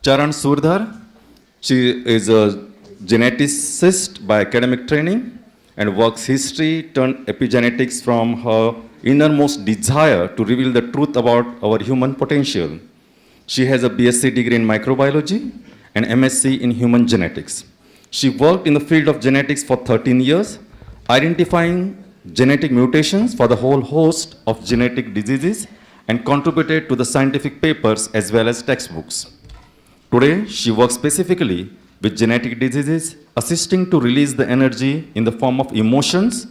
Charan Surdhar. She is a geneticist by academic training and works history turned epigenetics from her innermost desire to reveal the truth about our human potential. She has a BSc degree in microbiology and MSc in human genetics. She worked in the field of genetics for 13 years, identifying genetic mutations for the whole host of genetic diseases and contributed to the scientific papers as well as textbooks. Today, she works specifically with genetic diseases, assisting to release the energy in the form of emotions,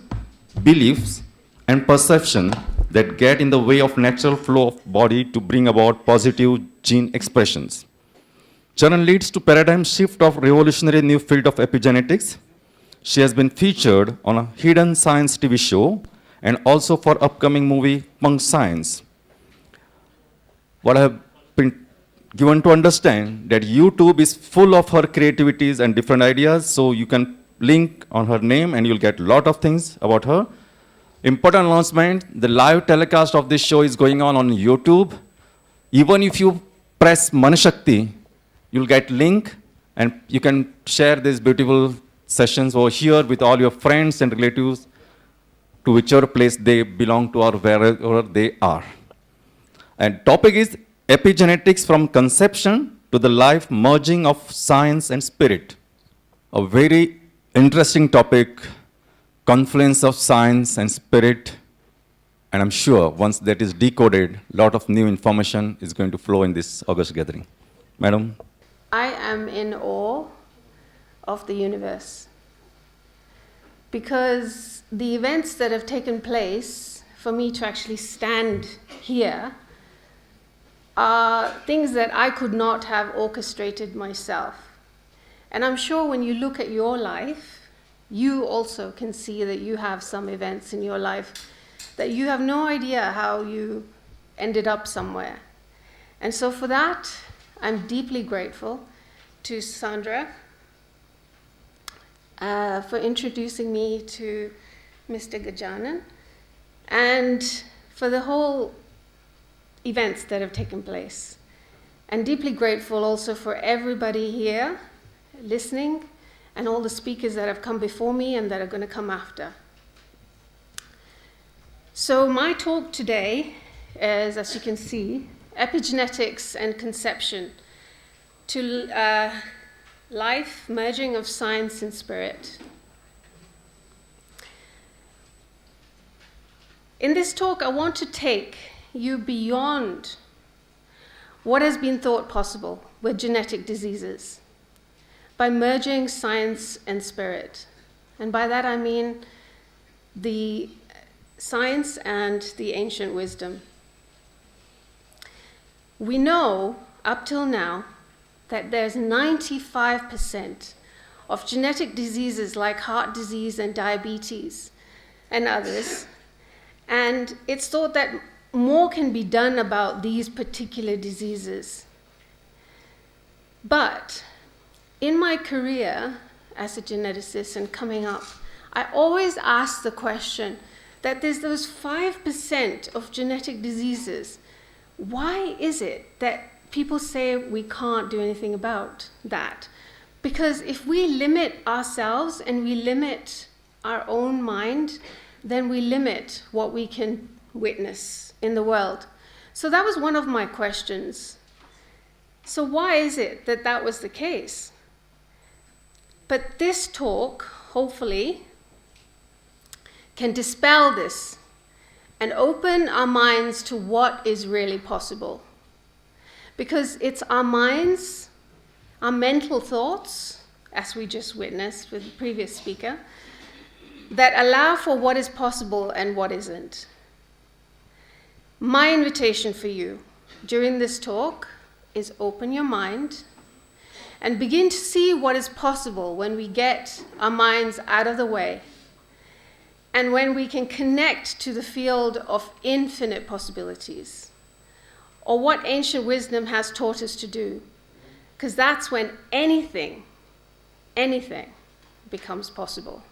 beliefs, and perception that get in the way of natural flow of body to bring about positive gene expressions. Charan leads to paradigm shift of revolutionary new field of epigenetics. She has been featured on a Hidden Science TV show and also for upcoming movie Punk Science. What I have been given to understand that YouTube is full of her creativities and different ideas, so you can link on her name and you'll get a lot of things about her. Important announcement, the live telecast of this show is going on YouTube. Even if you press Manashakti, you'll get link and you can share these beautiful sessions over here with all your friends and relatives to whichever place they belong to or wherever they are. And topic is epigenetics from conception to the life merging of science and spirit. A very interesting topic, confluence of science and spirit. And I'm sure once that is decoded, a lot of new information is going to flow in this August gathering. Madam? I am in awe of the universe because the events that have taken place for me to actually stand here are things that I could not have orchestrated myself. And I'm sure when you look at your life, you also can see that you have some events in your life that you have no idea how you ended up somewhere. And so for that, I'm deeply grateful to Sandra for introducing me to Mr. Gajanan and for the whole events that have taken place. And deeply grateful also for everybody here listening and all the speakers that have come before me and that are going to come after. So my talk today is, as you can see, epigenetics and conception to life merging of science and spirit. In this talk, I want to take you beyond what has been thought possible with genetic diseases by merging science and spirit. And by that I mean the science and the ancient wisdom. We know up till now that there's 95% of genetic diseases like heart disease and diabetes and others, and it's thought that more can be done about these particular diseases. But in my career as a geneticist and coming up, I always ask the question that there's those 5% of genetic diseases. Why is it that people say we can't do anything about that? Because if we limit ourselves and we limit our own mind, then we limit what we can witness in the world. So that was one of my questions. So why is it that that was the case? But this talk, hopefully, can dispel this and open our minds to what is really possible. Because it's our minds, our mental thoughts, as we just witnessed with the previous speaker, that allow for what is possible and what isn't. My invitation for you during this talk is open your mind and begin to see what is possible when we get our minds out of the way and when we can connect to the field of infinite possibilities, or what ancient wisdom has taught us to do, because that's when anything becomes possible.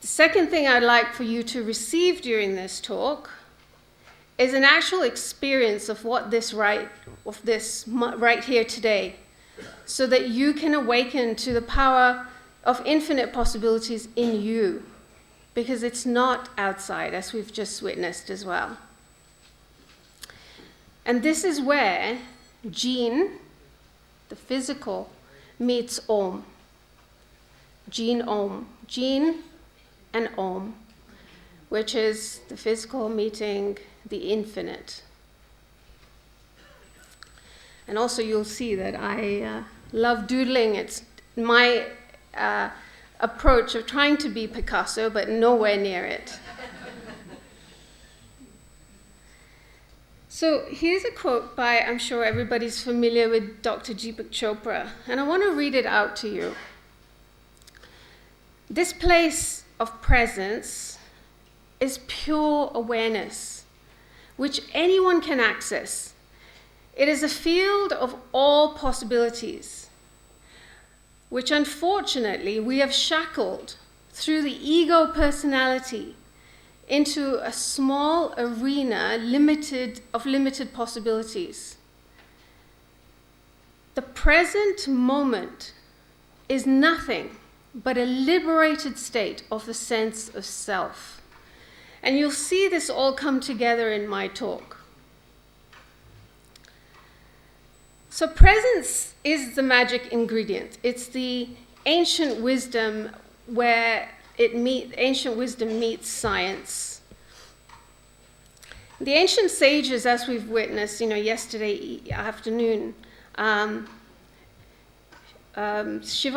The second thing I'd like for you to receive during this talk is an actual experience of what this right here today, so that you can awaken to the power of infinite possibilities in you, because it's not outside, as we've just witnessed as well. And this is where gene, the physical, meets Om. Gene-Om. Gene and Om, which is the physical meeting the infinite. And also you'll see that I love doodling. It's my approach of trying to be Picasso, but nowhere near it. So here's a quote by, I'm sure everybody's familiar with Dr. Deepak Chopra, and I want to read it out to you. This place of presence is pure awareness, which anyone can access. It is a field of all possibilities, which unfortunately we have shackled through the ego personality into a small arena of limited possibilities. The present moment is nothing but a liberated state of the sense of self. And you'll see this all come together in my talk. So presence is the magic ingredient. It's the ancient wisdom where ancient wisdom meets science. The ancient sages, as we've witnessed, yesterday afternoon, Shiva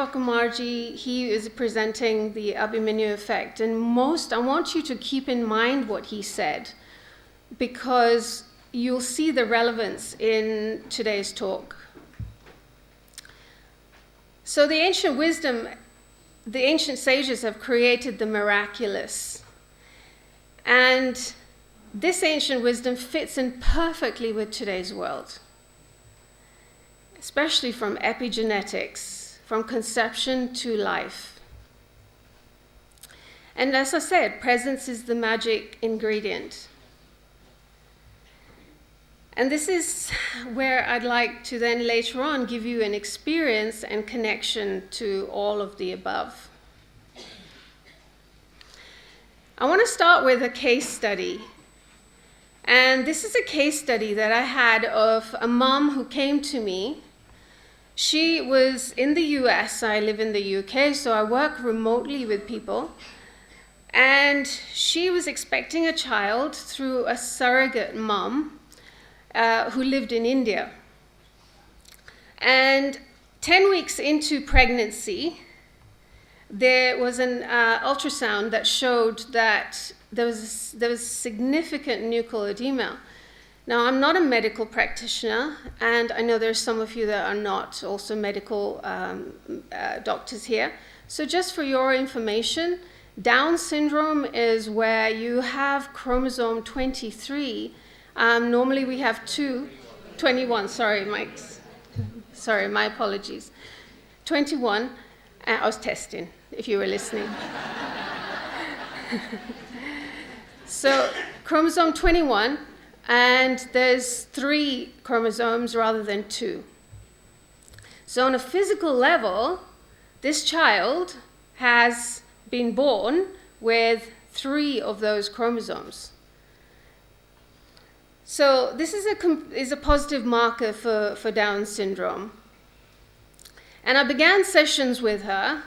Kumarji, he is presenting the Abhimanyu effect, and I want you to keep in mind what he said, because you'll see the relevance in today's talk. So the ancient wisdom, the ancient sages have created the miraculous. And this ancient wisdom fits in perfectly with today's world, especially from epigenetics, from conception to life. And as I said, presence is the magic ingredient. And this is where I'd like to then later on give you an experience and connection to all of the above. I want to start with a case study. And this is a case study that I had of a mom who came to me. She was in the US, I live in the UK, so I work remotely with people. And she was expecting a child through a surrogate mom who lived in India. And 10 weeks into pregnancy, there was an ultrasound that showed that there was significant nuchal edema. Now, I'm not a medical practitioner, and I know there's some of you that are not also medical doctors here. So just for your information, Down syndrome is where you have chromosome 23. Normally we have 21, sorry, Mike. Sorry, my apologies. 21, I was testing, if you were listening. So chromosome 21, and there's 3 chromosomes rather than 2. So on a physical level, this child has been born with 3 of those chromosomes. So this is a positive marker for Down syndrome. And I began sessions with her,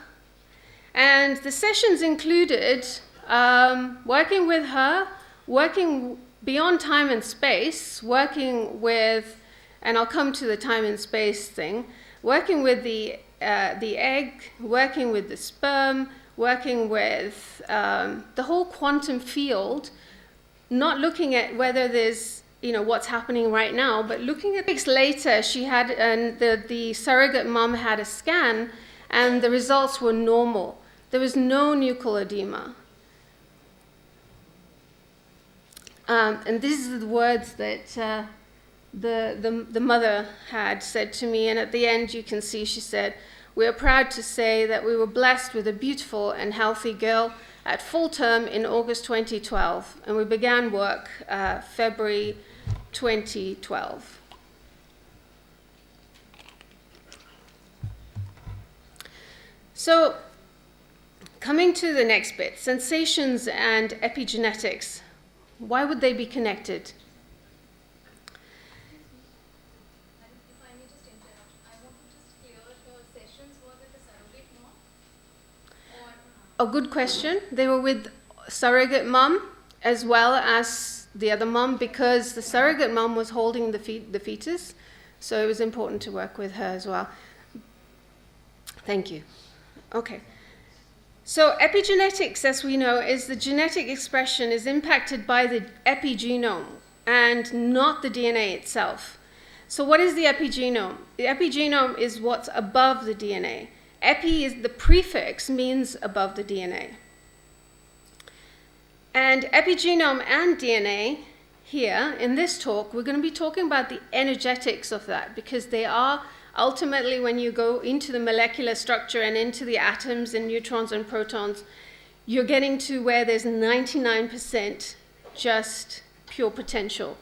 and the sessions included working with her, working beyond time and space, working with, and I'll come to the time and space thing, working with the egg, working with the sperm, working with the whole quantum field, not looking at whether there's, what's happening right now, but looking at weeks later, she had, the surrogate mom had a scan, and the results were normal. There was no nuchal edema. And these are the words that the mother had said to me, and at the end you can see she said, we are proud to say that we were blessed with a beautiful and healthy girl at full term in August 2012, and we began work February 2012. So, coming to the next bit, sensations and epigenetics. Why would they be connected? If I may just interrupt, I want to just clear the sessions were with the surrogate mom or A good question. They were with surrogate mom as well as the other mom, because the surrogate mom was holding the fetus, so it was important to work with her as well. Thank you. Okay. So epigenetics, as we know, is the genetic expression is impacted by the epigenome and not the DNA itself. So what is the epigenome? The epigenome is what's above the DNA. Epi is the prefix, means above the DNA. And epigenome and DNA, here in this talk, we're going to be talking about the energetics of that, because they are ultimately, when you go into the molecular structure and into the atoms and neutrons and protons, you're getting to where there's 99% just pure potential.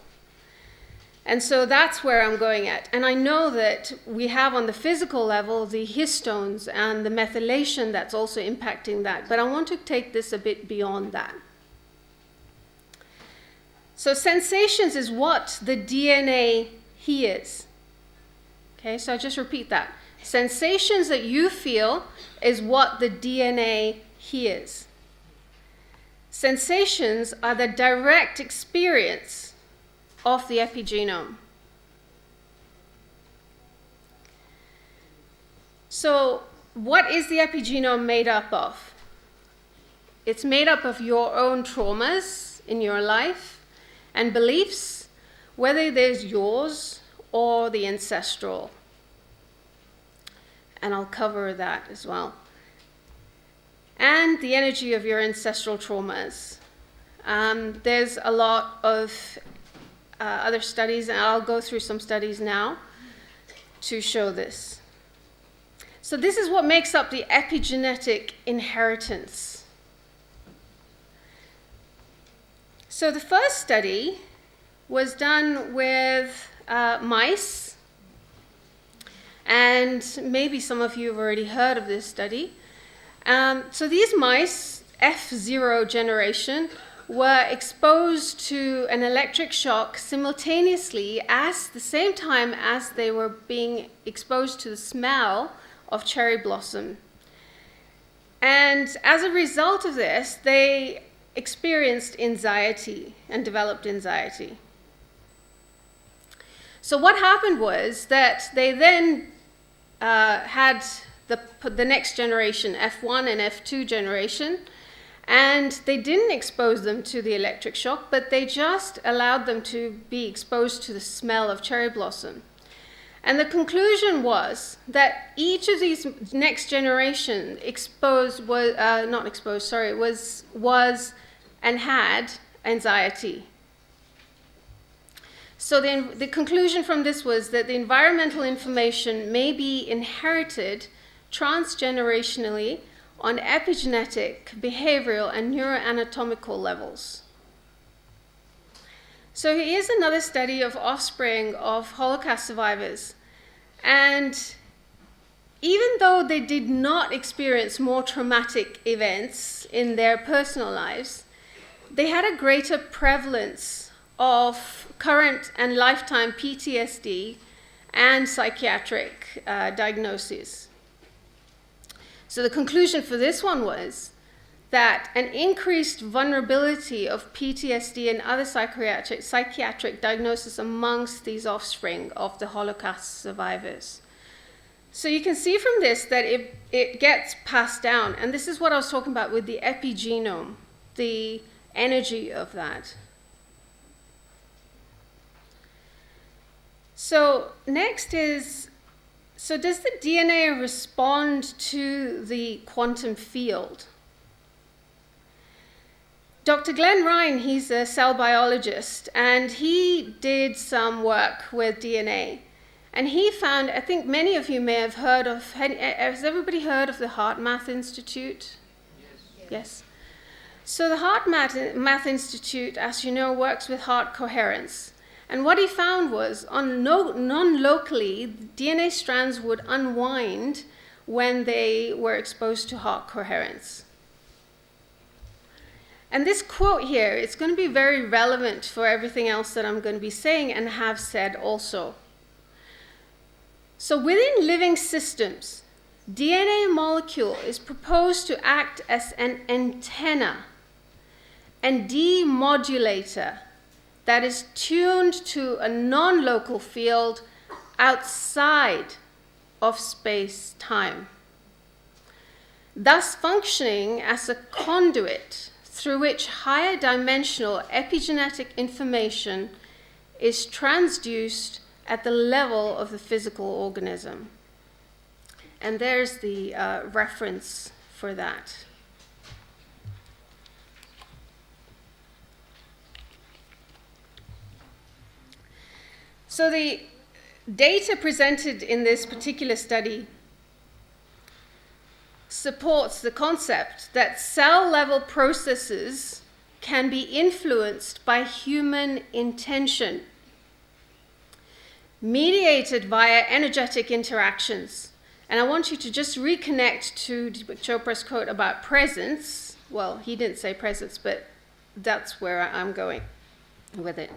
And so that's where I'm going at. And I know that we have on the physical level the histones and the methylation that's also impacting that, but I want to take this a bit beyond that. So sensations is what the DNA hears. Okay, so I just repeat that. Sensations that you feel is what the DNA hears. Sensations are the direct experience of the epigenome. So, what is the epigenome made up of? It's made up of your own traumas in your life and beliefs, whether there's yours or the ancestral. And I'll cover that as well. And the energy of your ancestral traumas. There's a lot of other studies, and I'll go through some studies now to show this. So this is what makes up the epigenetic inheritance. So the first study was done with mice, and maybe some of you have already heard of this study. So these mice, F0 generation, were exposed to an electric shock simultaneously at the same time as they were being exposed to the smell of cherry blossom. And as a result of this, they experienced anxiety and developed anxiety. So what happened was that they then had the next generation, F1 and F2 generation, and they didn't expose them to the electric shock, but they just allowed them to be exposed to the smell of cherry blossom. And the conclusion was that each of these next generation was and had anxiety. So the conclusion from this was that the environmental information may be inherited transgenerationally on epigenetic, behavioral, and neuroanatomical levels. So here's another study of offspring of Holocaust survivors. And even though they did not experience more traumatic events in their personal lives, they had a greater prevalence of current and lifetime PTSD and psychiatric diagnoses. So the conclusion for this one was that an increased vulnerability of PTSD and other psychiatric diagnosis amongst these offspring of the Holocaust survivors. So you can see from this that it gets passed down, and this is what I was talking about with the epigenome, the energy of that. So next is, so does the DNA respond to the quantum field? Dr. Glenn Ryan, he's a cell biologist, and he did some work with DNA. And he found, I think many of you may have heard of, has everybody heard of the Heart Math Institute? Yes. So the Heart Math Institute, as you know, works with heart coherence. And what he found was, non-locally, DNA strands would unwind when they were exposed to heart coherence. And this quote here, it's going to be very relevant for everything else that I'm going to be saying and have said also. So within living systems, DNA molecule is proposed to act as an antenna and demodulator that is tuned to a non-local field outside of space-time, thus functioning as a conduit through which higher dimensional epigenetic information is transduced at the level of the physical organism. And there's the reference for that. So the data presented in this particular study supports the concept that cell-level processes can be influenced by human intention, mediated via energetic interactions. And I want you to just reconnect to Deepak Chopra's quote about presence. Well, he didn't say presence, but that's where I'm going with it.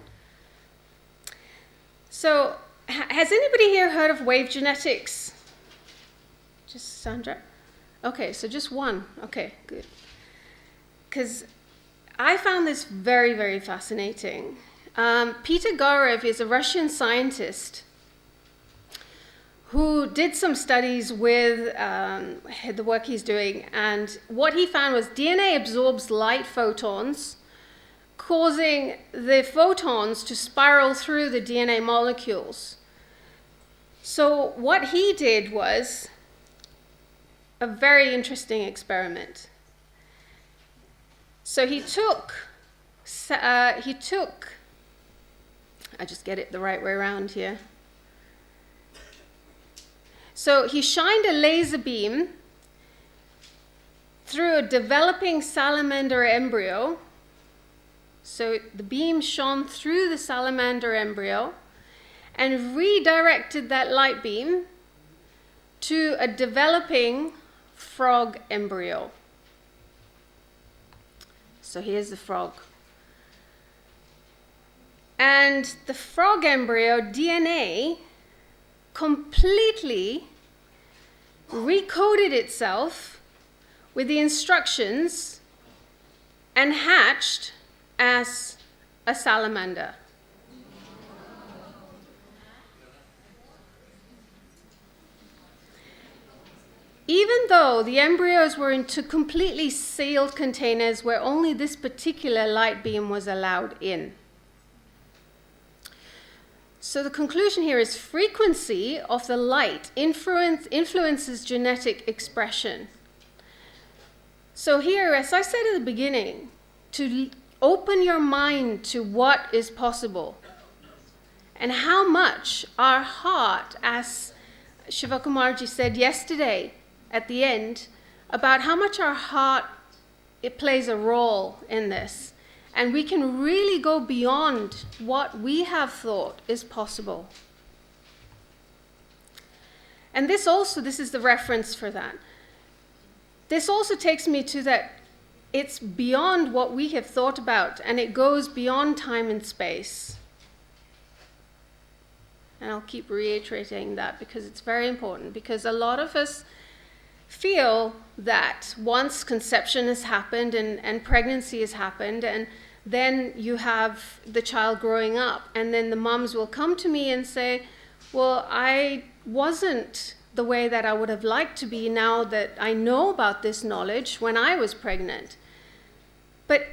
So, has anybody here heard of wave genetics? Just Sandra? Okay, so just one. Okay, good. Because I found this very, very fascinating. Peter Garev is a Russian scientist who did some studies with the work he's doing, and what he found was DNA absorbs light photons, causing the photons to spiral through the DNA molecules. So what he did was a very interesting experiment. So he took, I just get it the right way around here. So he shined a laser beam through a developing salamander embryo. So the beam shone through the salamander embryo and redirected that light beam to a developing frog embryo. So here's the frog. And the frog embryo DNA completely recoded itself with the instructions and hatched as a salamander. Even though the embryos were into completely sealed containers where only this particular light beam was allowed in. So the conclusion here is frequency of the light influences genetic expression. So here, as I said at the beginning, to open your mind to what is possible and how much our heart, as Shivakumarji said yesterday at the end, about how much our heart, it plays a role in this. And we can really go beyond what we have thought is possible. And this is the reference for that. This also takes me to that it's beyond what we have thought about, and it goes beyond time and space. And I'll keep reiterating that because it's very important, because a lot of us feel that once conception has happened and pregnancy has happened, and then you have the child growing up, and then the moms will come to me and say, well, I wasn't the way that I would have liked to be now that I know about this knowledge when I was pregnant. But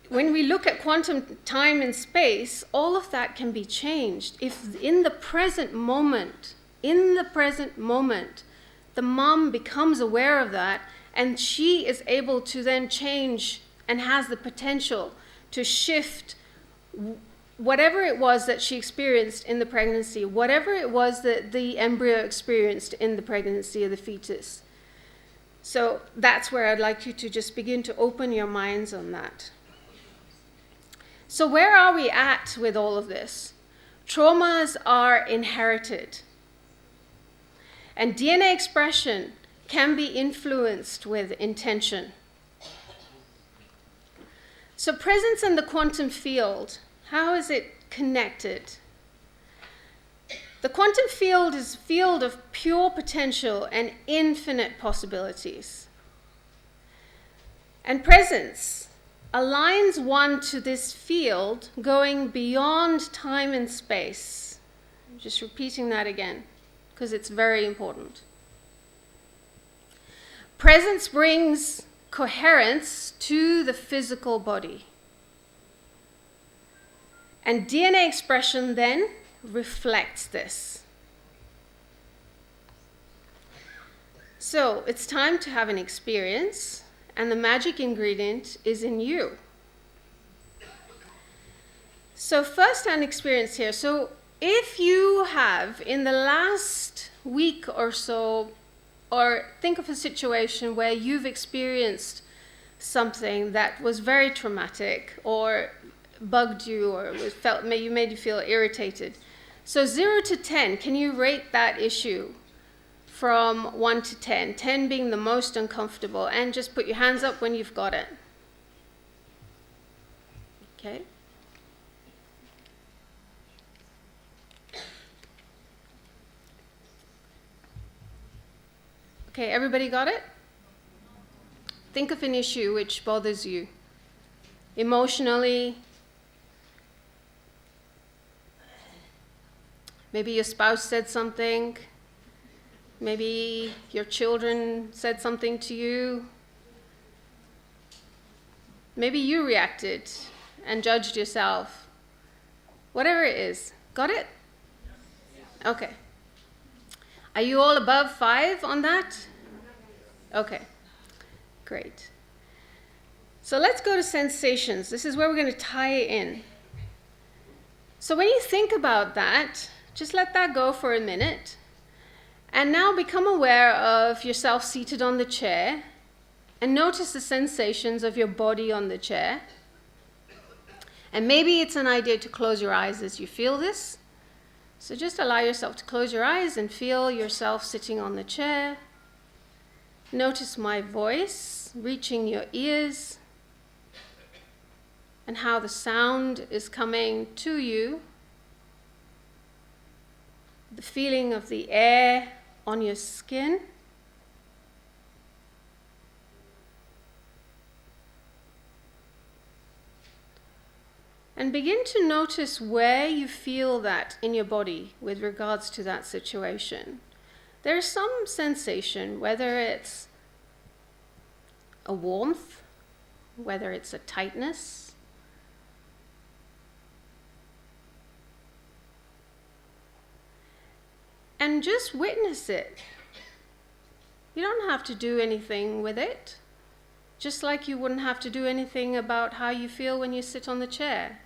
when we look at quantum time and space, all of that can be changed. If in the present moment, the mom becomes aware of that, and she is able to then change and has the potential to shift whatever it was that she experienced in the pregnancy, whatever it was that the embryo experienced in the pregnancy of the fetus. So that's where I'd like you to just begin to open your minds on that. So where are we at with all of this? Traumas are inherited. And DNA expression can be influenced with intention. So presence in the quantum field, how is it connected? The quantum field is a field of pure potential and infinite possibilities. And presence aligns one to this field going beyond time and space. I'm just repeating that again, because it's very important. Presence brings coherence to the physical body. And DNA expression then reflects this. So it's time to have an experience, and the magic ingredient is in you. So first-hand experience here. So if you have, in the last week or so, or think of a situation where you've experienced something that was very traumatic or bugged you or made you feel irritated. So 0 to 10, can you rate that issue from 1 to 10? 10 being the most uncomfortable, and just put your hands up when you've got it. Okay. Okay, everybody got it? Think of an issue which bothers you emotionally. Maybe your spouse said something. Maybe your children said something to you. Maybe you reacted and judged yourself. Whatever it is. Got it? Okay. Are you all above 5 on that? Okay, great. So let's go to sensations. This is where we're going to tie it in. So when you think about that, just let that go for a minute. And now become aware of yourself seated on the chair, and notice the sensations of your body on the chair. And maybe it's an idea to close your eyes as you feel this. So just allow yourself to close your eyes and feel yourself sitting on the chair. Notice my voice reaching your ears and how the sound is coming to you. The feeling of the air on your skin. And begin to notice where you feel that in your body with regards to that situation. There's some sensation, whether it's a warmth, whether it's a tightness. And just witness it. You don't have to do anything with it, just like you wouldn't have to do anything about how you feel when you sit on the chair.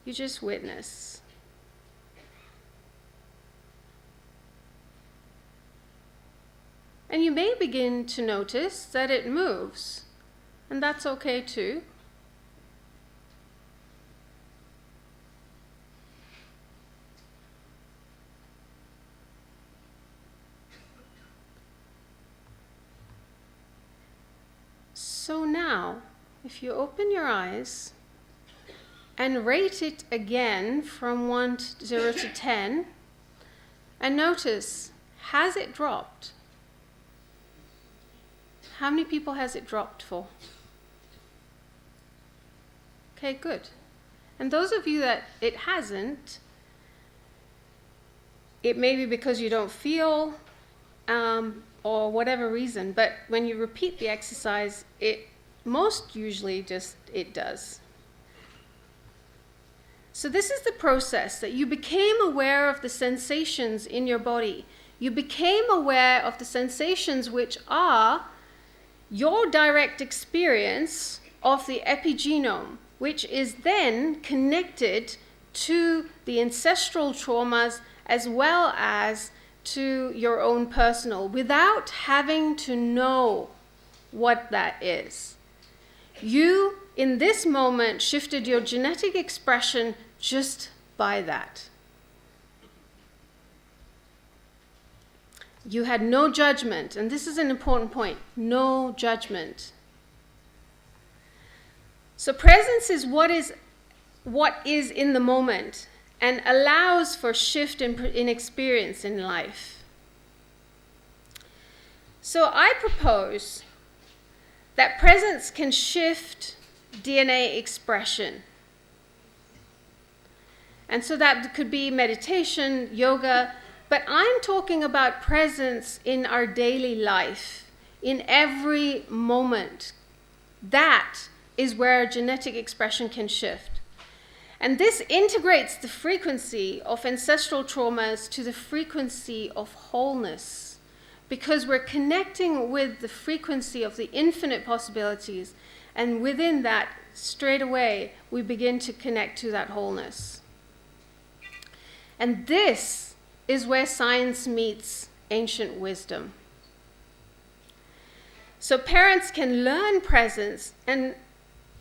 You just witness. And you may begin to notice that it moves, and that's okay too. So now, if you open your eyes and rate it again from 0 to 10, and notice, has it dropped? How many people has it dropped for? Okay, good. And those of you that it hasn't, it may be because you don't feel, or whatever reason, but when you repeat the exercise, it most usually just, it does. So this is the process that you became aware of the sensations in your body. You became aware of the sensations which are your direct experience of the epigenome, which is then connected to the ancestral traumas as well as to your own personal, without having to know what that is. You, in this moment, shifted your genetic expression just by that. You had no judgment, and this is an important point, no judgment. So presence is what is in the moment and allows for shift in experience in life. So I propose that presence can shift DNA expression. And so that could be meditation, yoga, but I'm talking about presence in our daily life, in every moment. That is where genetic expression can shift. And this integrates the frequency of ancestral traumas to the frequency of wholeness, because we're connecting with the frequency of the infinite possibilities, and within that, straight away, we begin to connect to that wholeness. And this is where science meets ancient wisdom. So parents can learn presence, and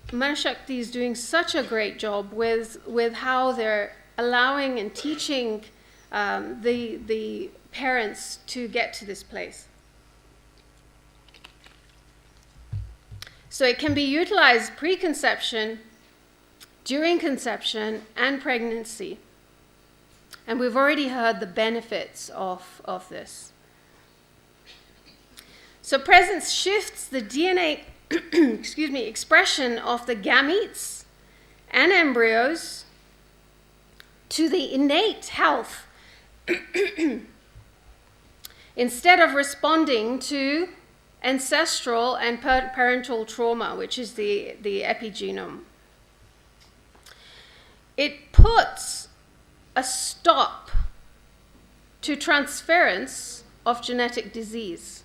Manashakti is doing such a great job with how they're allowing and teaching the parents to get to this place. So it can be utilized pre-conception, during conception, and pregnancy. And we've already heard the benefits of this. So presence shifts the DNA expression of the gametes and embryos to the innate health instead of responding to ancestral and parental trauma, which is the epigenome. It puts a stop to transference of genetic disease.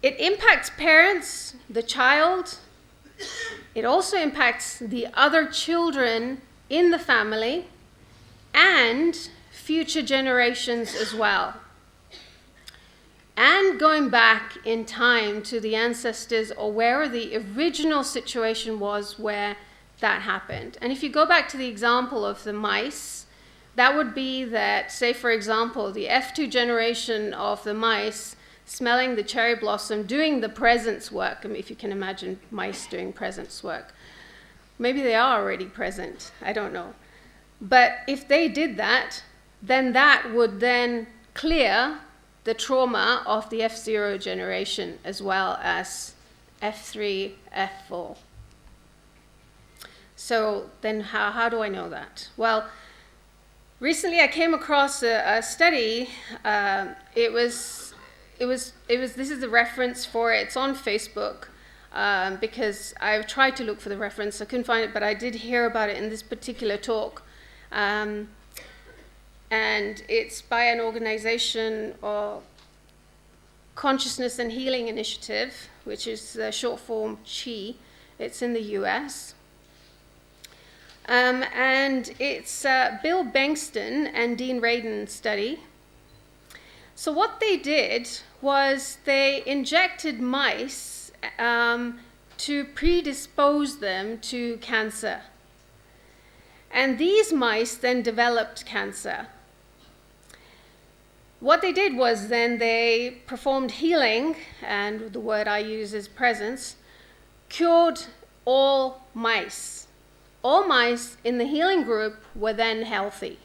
It impacts parents, the child. It also impacts the other children in the family and future generations as well. And going back in time to the ancestors, or where the original situation was where that happened. And if you go back to the example of the mice, that would be that, say for example, the F2 generation of the mice smelling the cherry blossom, doing the presence work. I mean, if you can imagine mice doing presence work. Maybe they are already present, I don't know. But if they did that, then that would then clear the trauma of the F0 generation as well as F3, F4. So then how do I know that? Well, recently I came across a study. This is the reference for it. It's on Facebook because I've tried to look for the reference. I couldn't find it, but I did hear about it in this particular talk. And it's by an organization or Consciousness and Healing Initiative, which is the short form CHI. It's in the US. And it's Bill Bengston and Dean Radin study. So what they did was they injected mice to predispose them to cancer. And these mice then developed cancer. What they did was then they performed healing, and the word I use is presence, cured all mice. All mice in the healing group were then healthy.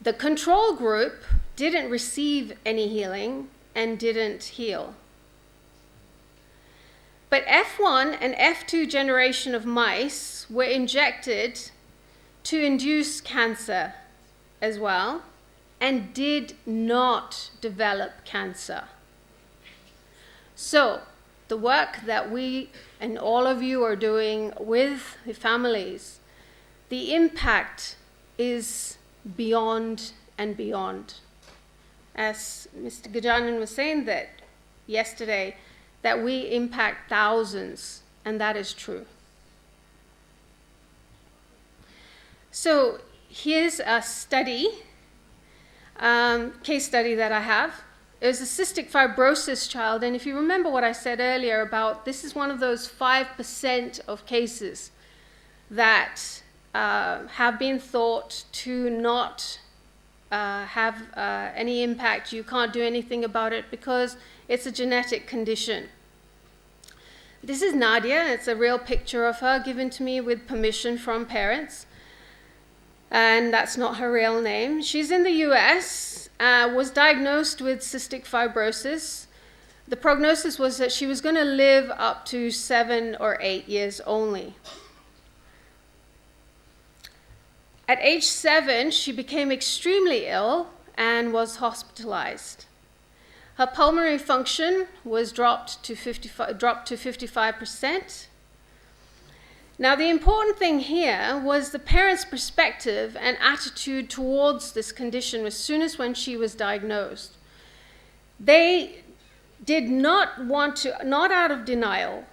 The control group didn't receive any healing and didn't heal. But F1 and F2 generation of mice were injected to induce cancer as well and did not develop cancer. So the work that we and all of you are doing with the families, the impact is beyond and beyond. As Mr. Gajanan was saying that yesterday, that we impact thousands, and that is true. So here's a study, case study that I have. It was a cystic fibrosis child, and if you remember what I said earlier about this is one of those 5% of cases that have been thought to not have any impact. You can't do anything about it because it's a genetic condition. This is Nadia. It's a real picture of her given to me with permission from parents. And that's not her real name. She's in the US, was diagnosed with cystic fibrosis. The prognosis was that she was going to live up to 7 or 8 years only. At age 7, she became extremely ill and was hospitalized. Her pulmonary function was dropped to 55%. Now, the important thing here was the parents' perspective and attitude towards this condition as soon as when she was diagnosed. They did not want to, not out of denial,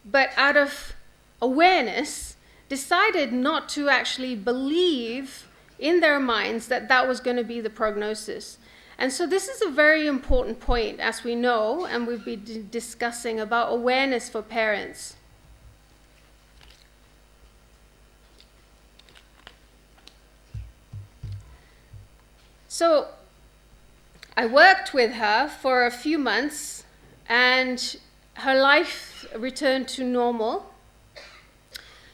but out of awareness, decided not to actually believe in their minds that that was going to be the prognosis. And so this is a very important point, as we know, and we've been discussing about awareness for parents. So I worked with her for a few months, and her life returned to normal.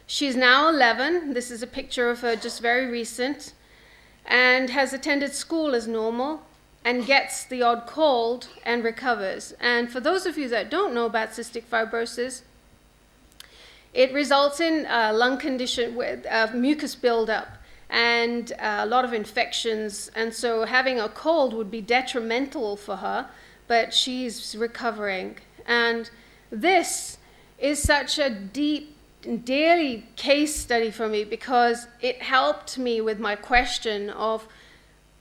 She's now 11. This is a picture of her just very recent, and has attended school as normal and gets the odd cold and recovers. And for those of you that don't know about cystic fibrosis, it results in a lung condition with mucus buildup and a lot of infections. And so having a cold would be detrimental for her, but she's recovering. And this is such a deep daily case study for me because it helped me with my question of,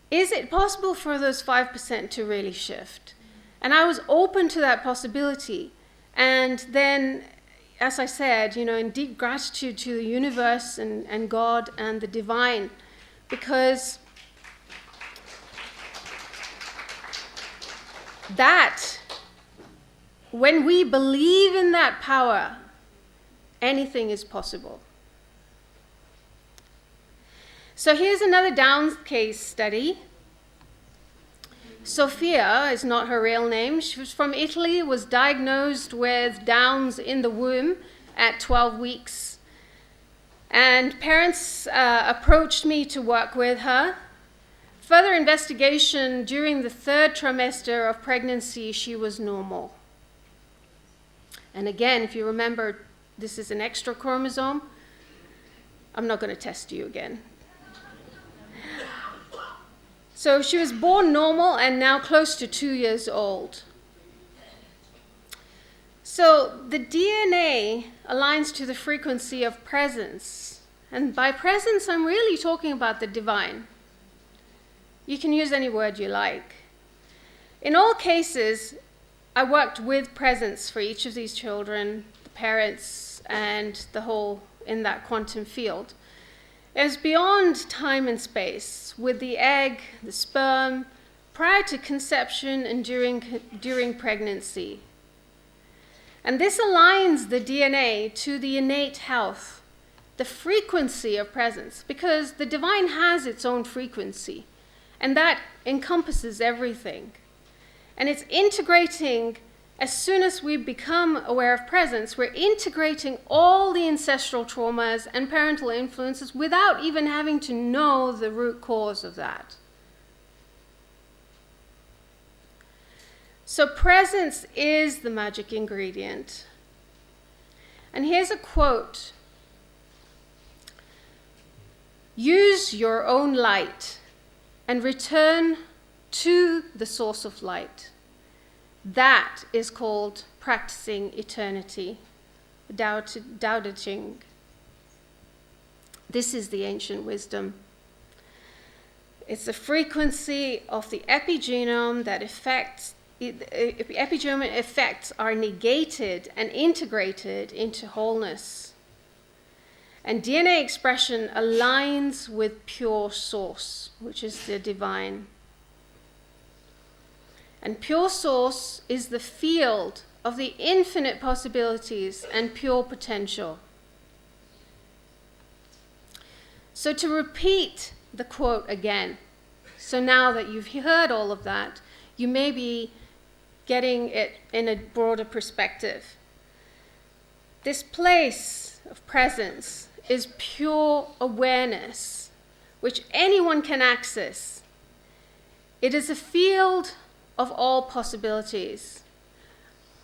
is it possible for those 5% to really shift? And I was open to that possibility. And then, as I said, in deep gratitude to the universe and God and the divine, because that, when we believe in that power, anything is possible. So here's another Downs case study. Sophia is not her real name. She was from Italy, was diagnosed with Downs in the womb at 12 weeks. And parents approached me to work with her. Further investigation, during the 3rd trimester of pregnancy, she was normal. And again, if you remember, this is an extra chromosome. I'm not going to test you again. So she was born normal and now close to 2 years old. So the DNA aligns to the frequency of presence. And by presence, I'm really talking about the divine. You can use any word you like. In all cases, I worked with presence for each of these children, the parents, and the whole in that quantum field. It was beyond time and space, with the egg, the sperm, prior to conception and during pregnancy. And this aligns the DNA to the innate health, the frequency of presence, because the divine has its own frequency, and that encompasses everything. And it's integrating, as soon as we become aware of presence, we're integrating all the ancestral traumas and parental influences without even having to know the root cause of that. So presence is the magic ingredient. And here's a quote. Use your own light and return to the source of light. That is called practicing eternity, Tao Te Ching. This is the ancient wisdom. It's the frequency of the epigenome that affects epigenomic effects are negated and integrated into wholeness. And DNA expression aligns with pure source, which is the divine. And pure source is the field of the infinite possibilities and pure potential. So to repeat the quote again, so now that you've heard all of that, you may be getting it in a broader perspective. This place of presence is pure awareness, which anyone can access. It is a field of all possibilities,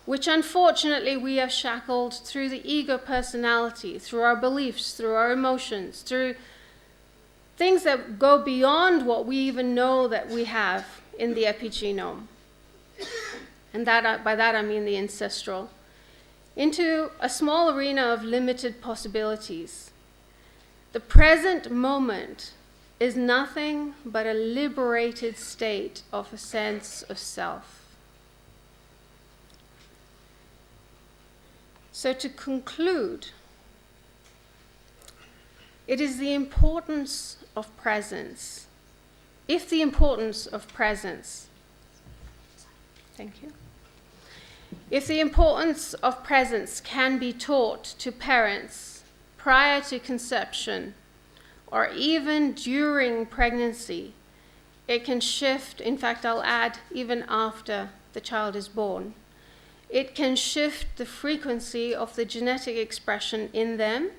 which unfortunately we have shackled through the ego personality, through our beliefs, through our emotions, through things that go beyond what we even know that we have in the epigenome. And by that I mean the ancestral, into a small arena of limited possibilities. The present moment is nothing but a liberated state of a sense of self. So to conclude, it is the importance of presence. If the importance of presence, thank you. If the importance of presence can be taught to parents prior to conception, or even during pregnancy, it can shift, in fact I'll add, even after the child is born. It can shift the frequency of the genetic expression in them,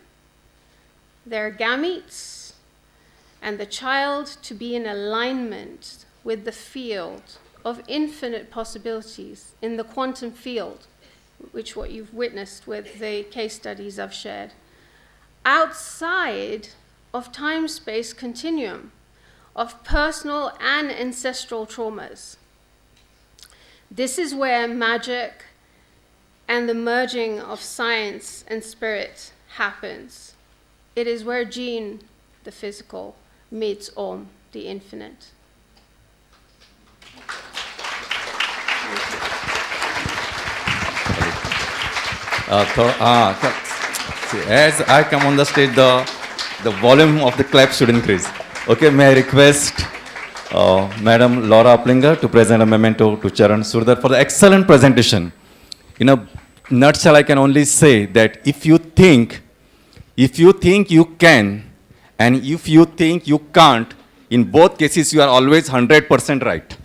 their gametes, and the child to be in alignment with the field of infinite possibilities in the quantum field, which what you've witnessed with the case studies I've shared, outside of time-space continuum, of personal and ancestral traumas. This is where magic and the merging of science and spirit happens. It is where Gene, the physical, meets Om, the infinite. As I come on the stage, the volume of the clap should increase. Okay, may I request Madam Laura Uplinger to present a memento to Charan Surdhar for the excellent presentation. In a nutshell, I can only say that if you think you can, and if you think you can't, in both cases you are always 100% right.